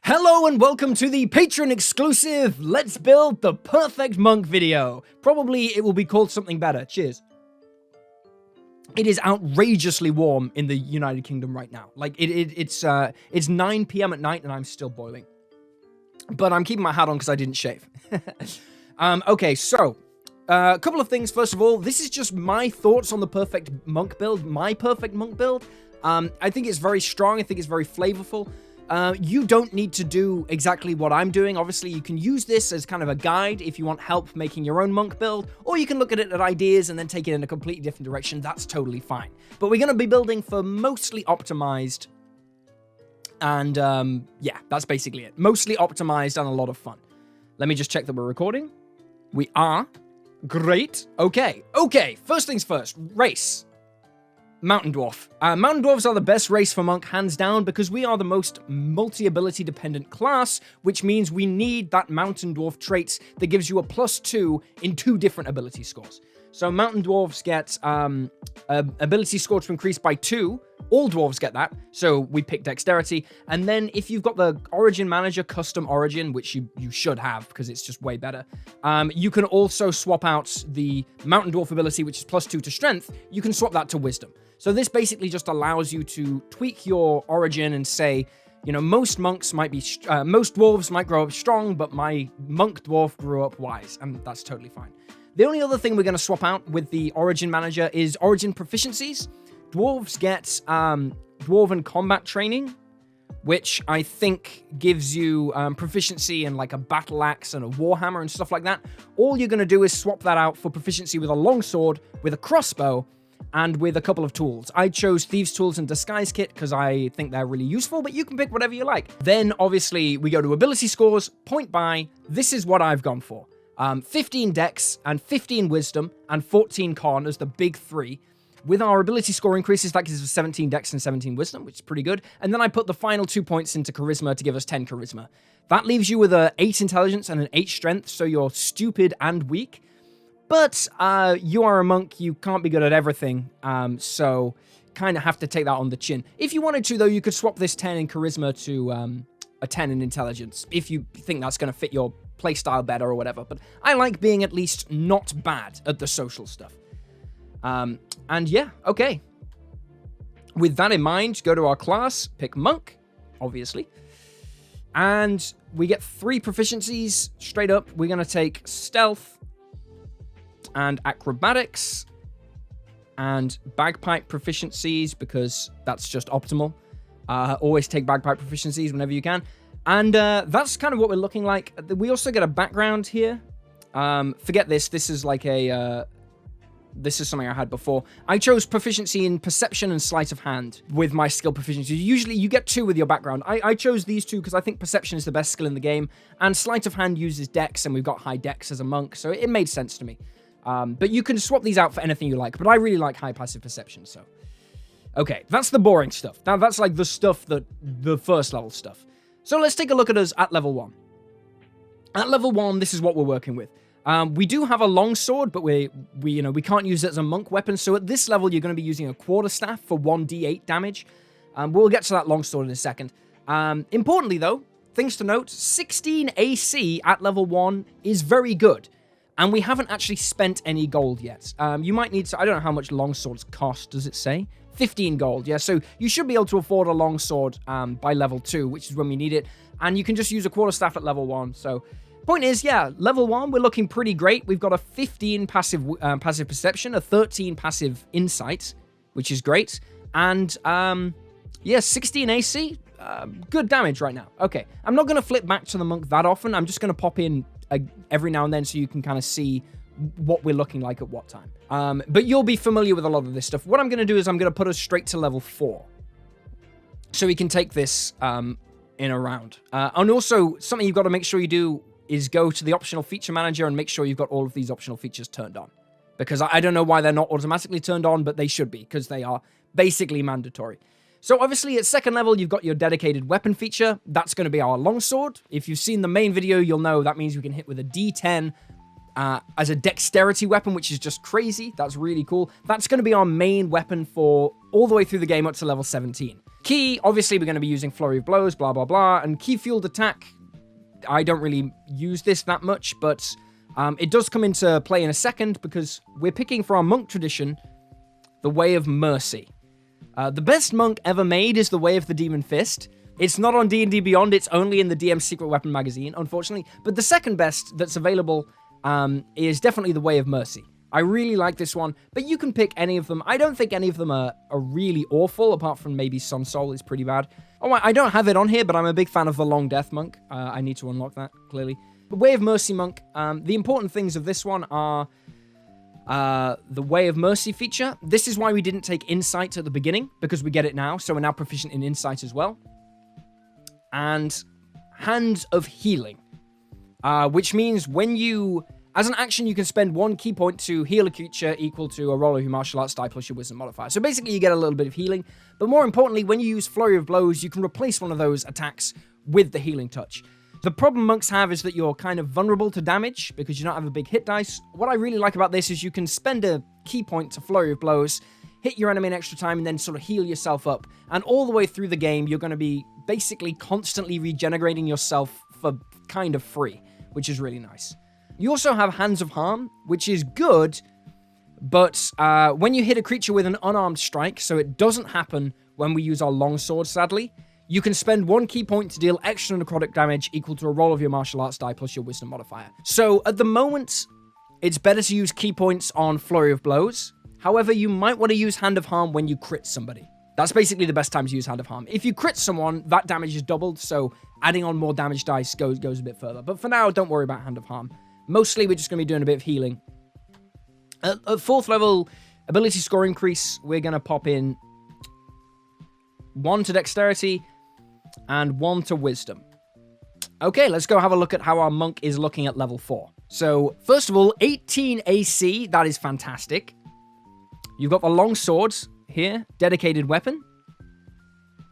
Hello and welcome to the Patreon exclusive Let's Build the Perfect Monk video. Probably it will be called something better. Cheers. It is outrageously warm in the United Kingdom right now. Like it's 9 p.m. at night and I'm still boiling. But I'm keeping my hat on because I didn't shave. Okay, so a couple of things. First of all, this is just my thoughts on the perfect monk build. My perfect monk build. I think it's very strong. I think it's very flavorful. You don't need to do exactly what I'm doing. Obviously, you can use this as kind of a guide if you want help making your own monk build, or you can look at it at ideas and then take it in a completely different direction. That's totally fine. But we're going to be building for mostly optimized, and yeah, that's basically it. Mostly optimized and a lot of fun. Let me just check that we're recording. We are. Great. Okay. First things first. Race. Mountain Dwarf. Mountain Dwarves are the best race for Monk, hands down, because we are the most multi-ability dependent class, which means we need that Mountain Dwarf traits that gives you a +2 in 2 different ability scores. So Mountain Dwarves get ability score to increase by 2. All Dwarves get that, so we pick Dexterity. And then if you've got the Origin Manager Custom Origin, which you should have because it's just way better, you can also swap out the Mountain Dwarf ability, which is +2 to Strength. You can swap that to Wisdom. So this basically just allows you to tweak your Origin and say, you know, most monks might be, most dwarves might grow up strong, but my monk dwarf grew up wise, and that's totally fine. The only other thing we're going to swap out with the Origin Manager is Origin proficiencies. Dwarves get Dwarven combat training, which I think gives you proficiency in like a battle axe and a warhammer and stuff like that. All you're going to do is swap that out for proficiency with a longsword, with a crossbow, and with a couple of tools. I chose Thieves' Tools and Disguise Kit because I think they're really useful, but you can pick whatever you like. Then, obviously, we go to ability scores, point by. This is what I've gone for. 15 Dex and 15 Wisdom and 14 Con as the big 3. With our ability score increases, that gives us 17 Dex and 17 Wisdom, which is pretty good. And then I put the final 2 points into Charisma to give us 10 Charisma. That leaves you with a 8 Intelligence and an 8 Strength, so you're stupid and weak. But you are a monk, you can't be good at everything, so kind of have to take that on the chin. If you wanted to, though, you could swap this 10 in Charisma to a 10 in Intelligence, if you think that's going to fit your playstyle better or whatever. But I like being at least not bad at the social stuff. And yeah, okay. With that in mind, go to our class, pick Monk, obviously. And we get 3 proficiencies straight up. We're going to take Stealth, and Acrobatics, and Bagpipe proficiencies, because that's just optimal. Always take Bagpipe proficiencies whenever you can. And that's kind of what we're looking like. We also get a background here. Forget this. This is like a... this is something I had before. I chose proficiency in Perception and Sleight of Hand with my skill proficiency. Usually you get 2 with your background. I chose these 2 because I think Perception is the best skill in the game, and Sleight of Hand uses Dex, and we've got high Dex as a monk, so it made sense to me. But you can swap these out for anything you like, but I really like high passive perception, so... Okay, that's the boring stuff. Now, that's like the stuff that... the first level stuff. So let's take a look at us at level 1. At level 1, this is what we're working with. We do have a longsword, but we can't use it as a monk weapon, so at this level, you're going to be using a quarterstaff for 1d8 damage. We'll get to that longsword in a second. Importantly, though, things to note, 16 AC at level 1 is very good. And we haven't actually spent any gold yet. You might need to... I don't know how much longswords cost, does it say? 15 gold, yeah. So you should be able to afford a longsword by level 2, which is when we need it. And you can just use a quarterstaff at level 1. So, point is, yeah, level 1, we're looking pretty great. We've got a 15 passive perception, a 13 passive insight, which is great. And, yeah, 16 AC, good damage right now. Okay, I'm not going to flip back to the monk that often. I'm just going to pop in every now and then so you can kind of see what we're looking like at what time. But you'll be familiar with a lot of this stuff. What I'm going to do is I'm going to put us straight to level 4. So we can take this in a round. And also, something you've got to make sure you do is go to the optional feature manager and make sure you've got all of these optional features turned on. Because I don't know why they're not automatically turned on, but they should be, because they are basically mandatory. So obviously at second level, you've got your dedicated weapon feature. That's going to be our longsword. If you've seen the main video, you'll know that means we can hit with a D10 as a dexterity weapon, which is just crazy. That's really cool. That's going to be our main weapon for all the way through the game up to level 17. Key, obviously we're going to be using Flurry of Blows, blah, blah, blah. And Key Fueled Attack, I don't really use this that much, but it does come into play in a second because we're picking for our monk tradition, the Way of Mercy. The best monk ever made is the Way of the Demon Fist. It's not on D&D Beyond, it's only in the DM's Secret Weapon magazine, unfortunately. But the second best that's available is definitely the Way of Mercy. I really like this one, but you can pick any of them. I don't think any of them are really awful, apart from maybe Sun Soul is pretty bad. Oh, I don't have it on here, but I'm a big fan of the Long Death Monk. I need to unlock that, clearly. The Way of Mercy Monk, the important things of this one are the Way of Mercy feature. This is why we didn't take Insight at the beginning, because we get it now, so we're now proficient in Insight as well. And Hand of Healing, which means when you... As an action, you can spend 1 key point to heal a creature equal to a roll of your martial arts die plus your wisdom modifier. So basically, you get a little bit of healing. But more importantly, when you use Flurry of Blows, you can replace one of those attacks with the healing touch. The problem monks have is that you're kind of vulnerable to damage because you don't have a big hit dice. What I really like about this is you can spend a key point to Flurry of Blows, hit your enemy an extra time, and then sort of heal yourself up. And all the way through the game, you're going to be basically constantly regenerating yourself for kind of free, which is really nice. You also have Hands of Harm, which is good, but when you hit a creature with an unarmed strike, so it doesn't happen when we use our longsword, sadly, you can spend 1 key point to deal extra necrotic damage equal to a roll of your martial arts die plus your wisdom modifier. So at the moment, it's better to use key points on Flurry of Blows. However, you might want to use Hand of Harm when you crit somebody. That's basically the best time to use Hand of Harm. If you crit someone, that damage is doubled, so adding on more damage dice goes a bit further. But for now, don't worry about Hand of Harm. Mostly, we're just going to be doing a bit of healing. At 4th level, ability score increase, we're going to pop in 1 to Dexterity and 1 to Wisdom. Okay, let's go have a look at how our monk is looking at level 4. So, first of all, 18 AC, that is fantastic. You've got the long swords here, dedicated weapon.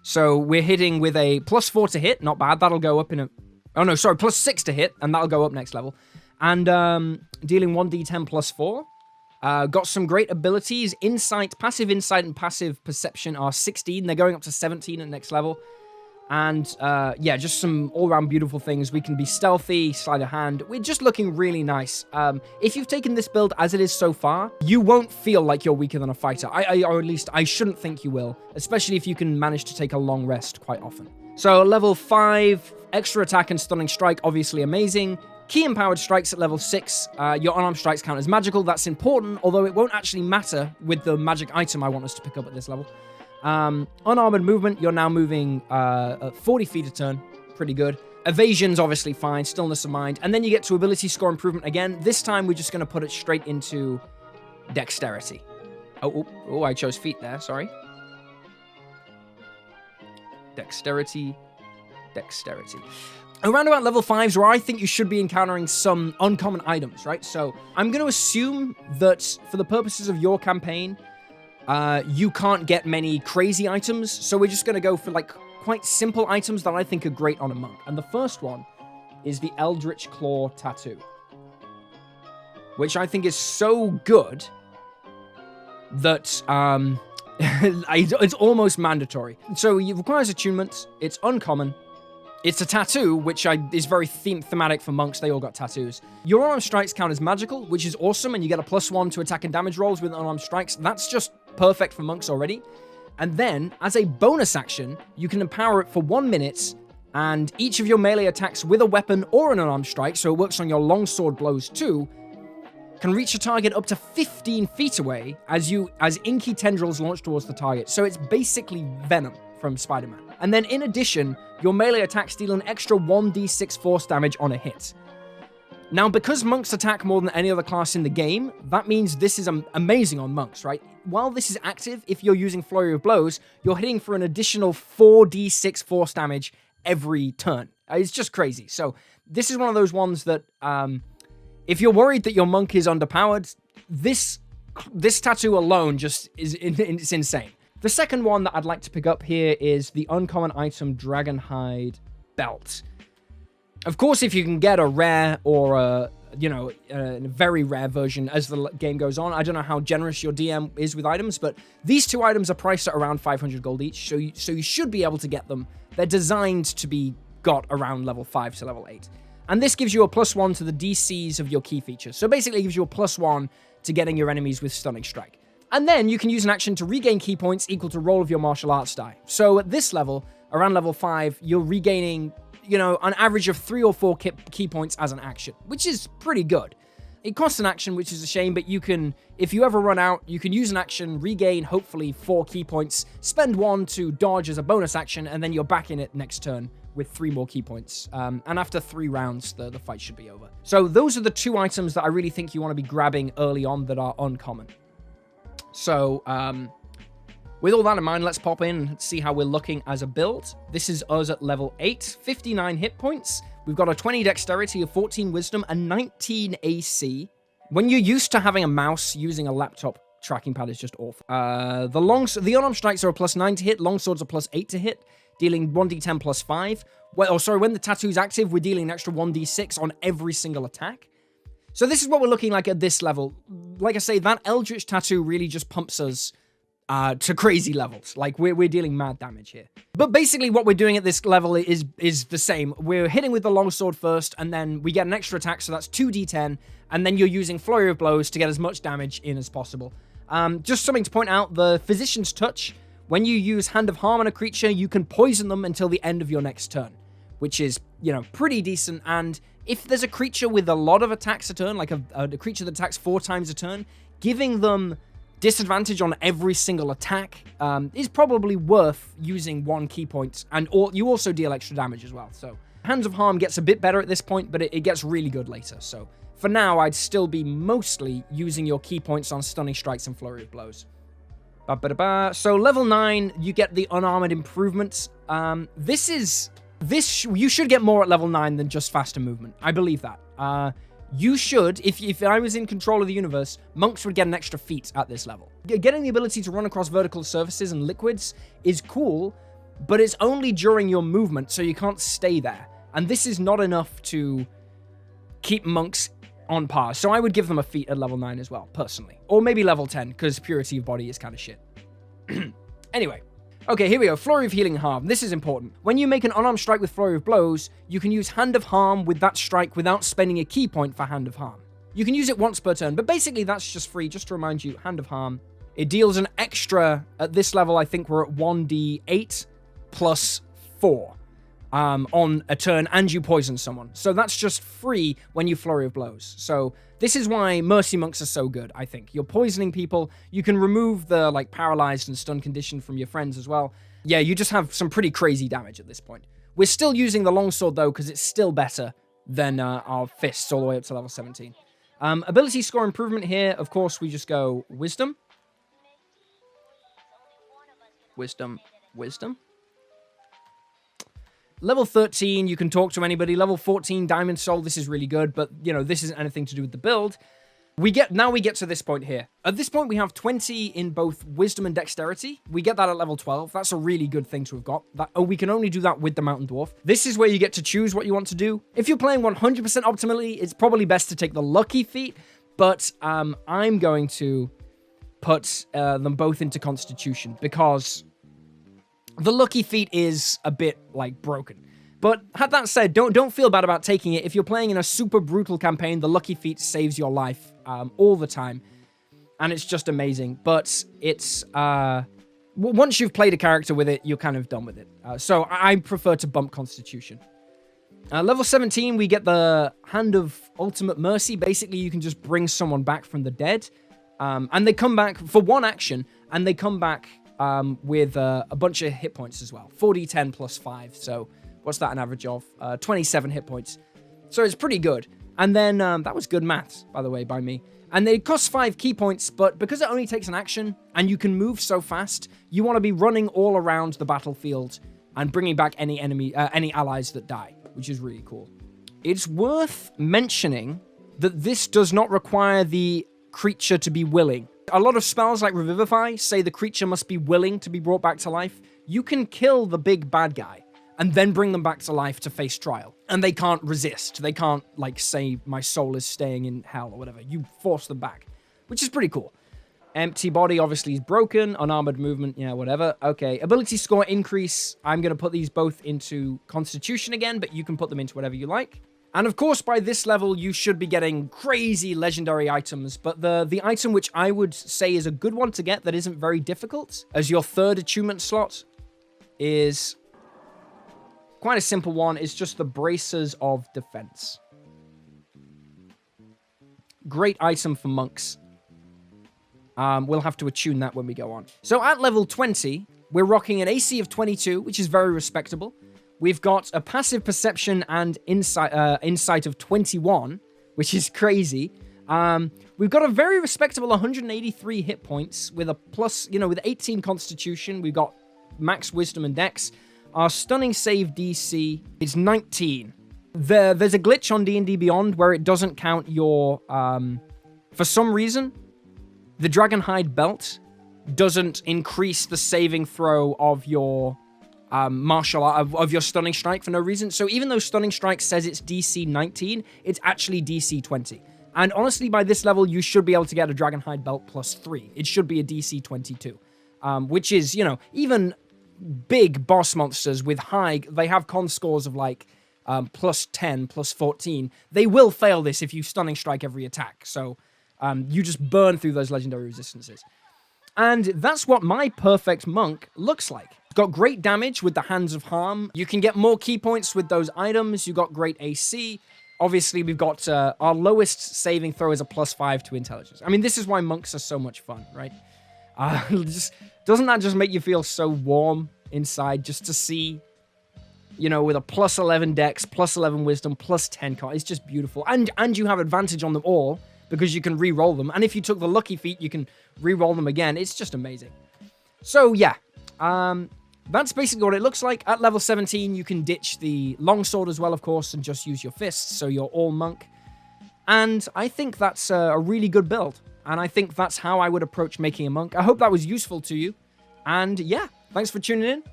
So, we're hitting with a +4 to hit, not bad, that'll go up in a... Oh no, sorry, +6 to hit, and that'll go up next level. And dealing 1d10 +4. Got some great abilities. Insight, passive insight and passive perception are 16. They're going up to 17 at next level. And yeah, just some all-around beautiful things. We can be stealthy, sleight of hand. We're just looking really nice. If you've taken this build as it is so far, you won't feel like you're weaker than a fighter. Or at least I shouldn't think you will. Especially if you can manage to take a long rest quite often. So level 5, extra attack and stunning strike, obviously amazing. Key empowered strikes at level 6. Your unarmed strikes count as magical. That's important, although it won't actually matter with the magic item I want us to pick up at this level. Unarmored movement, you're now moving 40 feet a turn. Pretty good. Evasion's obviously fine. Stillness of mind. And then you get to ability score improvement again. This time, we're just going to put it straight into dexterity. Oh, I chose feet there. Sorry. Dexterity. Around about level 5s where I think you should be encountering some uncommon items, right? So I'm going to assume that for the purposes of your campaign, you can't get many crazy items. So we're just going to go for like quite simple items that I think are great on a monk. And the first one is the Eldritch Claw Tattoo, which I think is so good that it's almost mandatory. So it requires attunement. It's uncommon. It's a tattoo, which is very thematic for monks. They all got tattoos. Your unarmed strikes count as magical, which is awesome, and you get a +1 to attack and damage rolls with unarmed strikes. That's just perfect for monks already. And then, as a bonus action, you can empower it for 1 minute, and each of your melee attacks with a weapon or an unarmed strike, so it works on your longsword blows too, can reach a target up to 15 feet away as inky tendrils launch towards the target. So it's basically Venom from Spider-Man. And then in addition, your melee attacks deal an extra 1d6 force damage on a hit. Now, because monks attack more than any other class in the game, that means this is amazing on monks, right? While this is active, if you're using Flurry of Blows, you're hitting for an additional 4d6 force damage every turn. It's just crazy. So this is one of those ones that, if you're worried that your monk is underpowered, this tattoo alone just it's insane. The second one that I'd like to pick up here is the uncommon item Dragonhide Belt. Of course, if you can get a rare or in a very rare version as the game goes on. I don't know how generous your DM is with items, but these 2 items are priced at around 500 gold each, so you should be able to get them. They're designed to be got around level 5 to level 8. And this gives you a +1 to the DCs of your key features. So basically it gives you a +1 to getting your enemies with Stunning Strike. And then you can use an action to regain key points equal to roll of your martial arts die. So at this level, around level 5, you're regaining, an average of 3 or 4 key points as an action, which is pretty good. It costs an action, which is a shame, but you can, if you ever run out, you can use an action, regain, hopefully, 4 key points, spend 1 to dodge as a bonus action, and then you're back in it next turn with 3 more key points. And after 3 rounds, the fight should be over. So those are the 2 items that I really think you want to be grabbing early on that are uncommon. So, with all that in mind, let's pop in and see how we're looking as a build. This is us at level 8, 59 hit points. We've got a 20 dexterity, a 14 wisdom, a 19 AC. When you're used to having a mouse, using a laptop tracking pad is just awful. The unarmed strikes are a +9 to hit, longswords are +8 to hit, dealing 1d10 +5. When the tattoo's active, we're dealing an extra 1d6 on every single attack. So this is what we're looking like at this level. Like I say, that Eldritch tattoo really just pumps us to crazy levels. Like, we're dealing mad damage here. But basically what we're doing at this level is the same. We're hitting with the longsword first, and then we get an extra attack, so that's 2d10, and then you're using Flurry of Blows to get as much damage in as possible. Just something to point out, the Physician's Touch, when you use Hand of Harm on a creature, you can poison them until the end of your next turn, which is, pretty decent. And if there's a creature with a lot of attacks a turn, like a creature that attacks 4 times a turn, giving them disadvantage on every single attack is probably worth using 1 key point, and you also deal extra damage as well. So Hands of Harm gets a bit better at this point, but it gets really good later. So for now, I'd still be mostly using your key points on Stunning Strikes and Flurry of Blows. So level 9, you get the Unarmored improvements. You should get more at level 9 than just faster movement. I believe that. You should, if I was in control of the universe, monks would get an extra feat at this level. Getting the ability to run across vertical surfaces and liquids is cool, but it's only during your movement, so you can't stay there. And this is not enough to keep monks on par. So I would give them a feat at level 9 as well, personally. Or maybe level 10, because Purity of Body is kind of shit. Anyway. Okay, here we go. Flurry of Healing Harm. This is important. When you make an unarmed strike with Flurry of Blows, you can use Hand of Harm with that strike without spending a key point for Hand of Harm. You can use it once per turn, but basically that's just free. Just to remind you, Hand of Harm. It deals an extra, at this level, I think we're at 1d8 plus 4 on a turn, and you poison someone. So that's just free when you Flurry of Blows. So this is why Mercy Monks are so good, I think. You're poisoning people. You can remove the, paralyzed and stun condition from your friends as well. Yeah, you just have some pretty crazy damage at this point. We're still using the longsword, though, because it's still better than our fists all the way up to level 17. Ability score improvement here, of course, we just go Wisdom. Wisdom. Level 13, you can talk to anybody. Level 14, Diamond Soul, this is really good, but, this isn't anything to do with the build. Now we get to this point here. At this point, we have 20 in both Wisdom and Dexterity. We get that at level 12. That's a really good thing to have got. We can only do that with the Mountain Dwarf. This is where you get to choose what you want to do. If you're playing 100% optimally, it's probably best to take the Lucky feat, but I'm going to put them both into Constitution, because the Lucky feat is a bit, broken. But that said, don't feel bad about taking it. If you're playing in a super brutal campaign, the Lucky feat saves your life all the time. And it's just amazing. But it's, once you've played a character with it, you're kind of done with it. So I prefer to bump Constitution. Level 17, we get the Hand of Ultimate Mercy. Basically, you can just bring someone back from the dead. And they come back for 1 action, and they come back with a bunch of hit points as well. 4d10 plus 5, so what's that an average of? 27 hit points. So it's pretty good. And then, that was good maths, by the way, by me. And it costs 5 key points, but because it only takes an action, and you can move so fast, you want to be running all around the battlefield and bringing back any allies that die, which is really cool. It's worth mentioning that this does not require the creature to be willing. A lot of spells like Revivify say the creature must be willing to be brought back to life. You can kill the big bad guy, and then bring them back to life to face trial. And they can't resist. They can't, like, say, my soul is staying in hell or whatever. You force them back, which is pretty cool. Empty body obviously is broken. Unarmored movement, yeah, whatever. Okay, ability score increase. I'm going to put these both into Constitution again, but you can put them into whatever you like. And of course, by this level, you should be getting crazy legendary items, but the item which I would say is a good one to get that isn't very difficult as your third attunement slot is quite a simple one. It's just the Bracers of Defense. Great item for monks. We'll have to attune that when we go on. So at level 20, we're rocking an AC of 22, which is very respectable. We've got a passive perception and insight of 21, which is crazy. We've got a very respectable 183 hit points with a plus, with 18 constitution. We've got max wisdom and dex. Our stunning save DC is 19. There's a glitch on D&D Beyond where it doesn't count your, for some reason, the Dragonhide belt doesn't increase the saving throw of your martial art, of your stunning strike for no reason. So even though stunning strike says it's DC 19, it's actually DC 20. And honestly, by this level, you should be able to get a Dragonhide belt plus 3. It should be a DC 22, which is, even big boss monsters with they have con scores of like plus 10, plus 14. They will fail this if you stunning strike every attack. So you just burn through those legendary resistances. And that's what my perfect monk looks like. It's got great damage with the Hands of Harm. You can get more key points with those items. You got great AC. Obviously, we've got our lowest saving throw is a plus 5 to intelligence. I mean, this is why monks are so much fun, right? Doesn't that just make you feel so warm inside just to see, with a plus 11 dex, plus 11 wisdom, plus 10 con? It's just beautiful. And you have advantage on them all because you can re-roll them. And if you took the lucky feat, you can re-roll them again. It's just amazing. So, yeah. That's basically what it looks like. At level 17, you can ditch the longsword as well, of course, and just use your fists, so you're all monk. And I think that's a really good build. And I think that's how I would approach making a monk. I hope that was useful to you. And yeah, thanks for tuning in.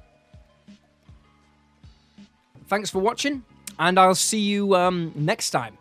Thanks for watching. And I'll see you next time.